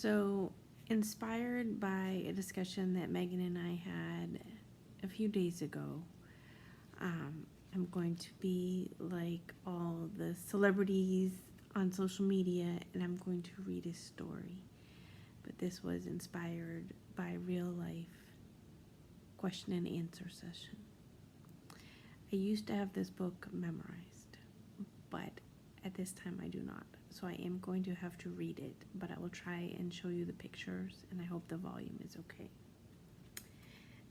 So, inspired by a discussion that Megan and I had a few days ago, I'm going to be like all the celebrities on social media and I'm going to read a story. But this was inspired by real life question and answer session. I used to have this book memorized, but at this time I do not. So I am going to have to read it, but I will try and show you the pictures, and I hope the volume is okay.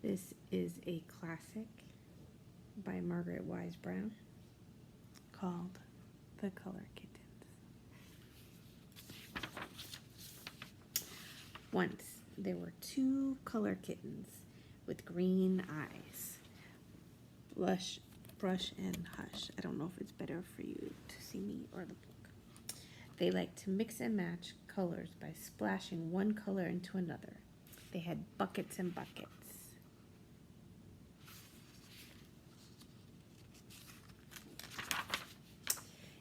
This is a classic by Margaret Wise Brown called The Color Kittens. Once there were two color kittens with green eyes. Brush and Hush. I don't know if it's better for you to see me or the book. They liked to mix and match colors by splashing one color into another. They had buckets and buckets.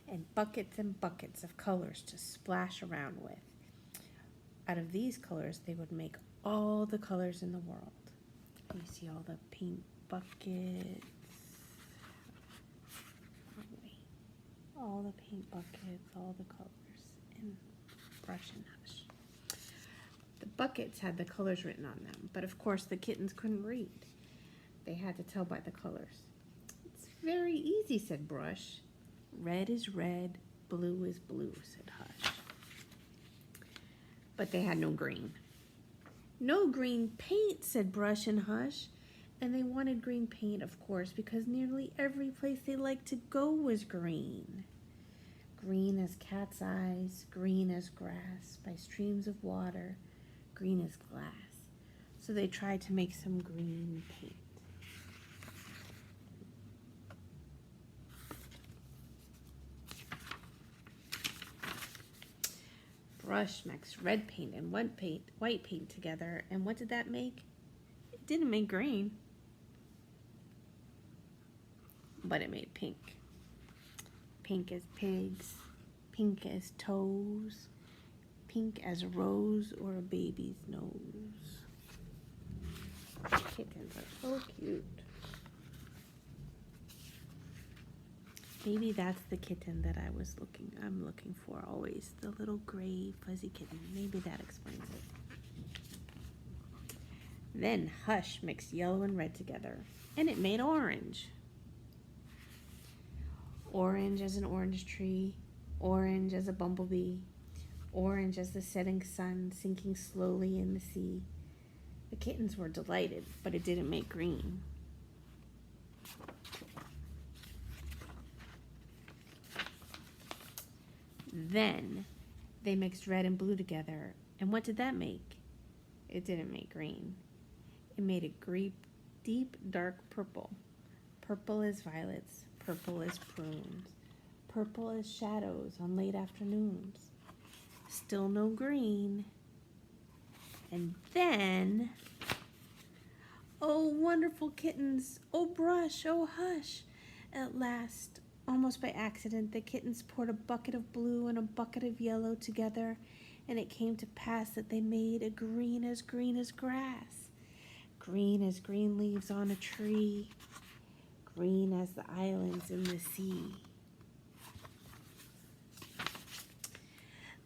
And buckets of colors to splash around with. Out of these colors, they would make all the colors in the world. You see all the paint buckets. All the paint buckets, all the colors, and Brush and Hush. The buckets had the colors written on them, but of course the kittens couldn't read. They had to tell by the colors. It's very easy, said Brush. Red is red, blue is blue, said Hush. But they had no green. No green paint, said Brush and Hush. And they wanted green paint, of course, because nearly every place they liked to go was green. Green as cat's eyes, green as grass, by streams of water, green as glass. So they tried to make some green paint. Brush mixed red paint and white paint together, and what did that make? It didn't make green, but it made pink. Pink as pigs, pink as toes, pink as a rose or a baby's nose. Kittens are so cute. Maybe that's the kitten that I'm looking for always. The little gray fuzzy kitten. Maybe that explains it. Then Hush mixed yellow and red together, and it made orange. Orange as an orange tree, orange as a bumblebee, orange as the setting sun sinking slowly in the sea. The kittens were delighted, but it didn't make green. Then they mixed red and blue together, and what did that make? It didn't make green. It made a deep, dark purple. Purple as violets, purple as prunes, purple as shadows on late afternoons. Still no green. And then, oh, wonderful kittens, oh, Brush, oh, Hush. At last, almost by accident, the kittens poured a bucket of blue and a bucket of yellow together, and it came to pass that they made a green as grass, green as green leaves on a tree, green as the islands in the sea.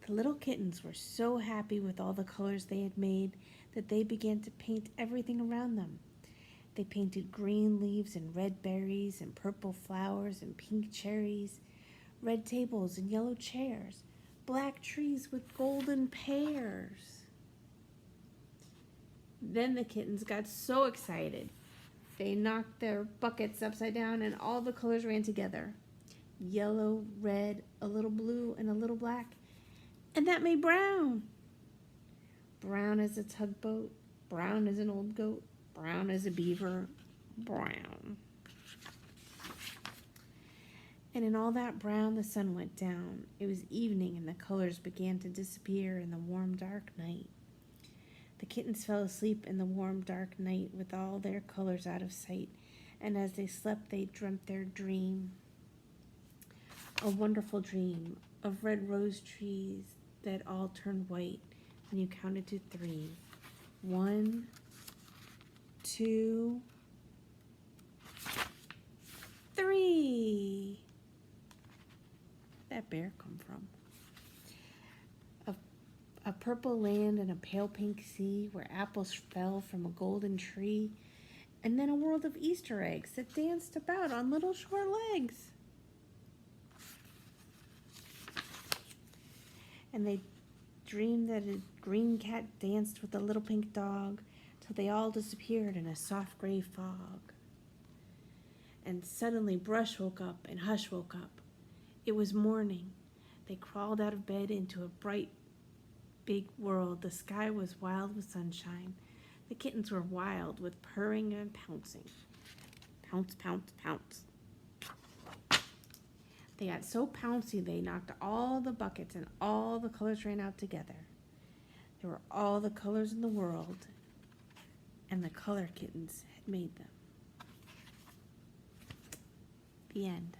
The little kittens were so happy with all the colors they had made that they began to paint everything around them. They painted green leaves and red berries and purple flowers and pink cherries, red tables and yellow chairs, black trees with golden pears. Then the kittens got so excited. They knocked their buckets upside down and all the colors ran together. Yellow, red, a little blue, and a little black. And that made brown. Brown as a tugboat, brown as an old goat, brown as a beaver, brown. And in all that brown, the sun went down. It was evening, and the colors began to disappear in the warm, dark night. The kittens fell asleep in the warm, dark night with all their colors out of sight, and as they slept, they dreamt their dream. A wonderful dream of red rose trees that all turned white, and you counted to 3. 1, 2, 3. Where'd that bear come from? A purple land and a pale pink sea where apples fell from a golden tree, and then a world of Easter eggs that danced about on little short legs. And they dreamed that a green cat danced with a little pink dog till they all disappeared in a soft gray fog. And suddenly Brush woke up and Hush woke up. It was morning. They crawled out of bed into a bright, big world. The sky was wild with sunshine. The kittens were wild with purring and pouncing. Pounce, pounce, pounce. They got so pouncy they knocked all the buckets and all the colors ran out together. There were all the colors in the world, and the color kittens had made them. The end.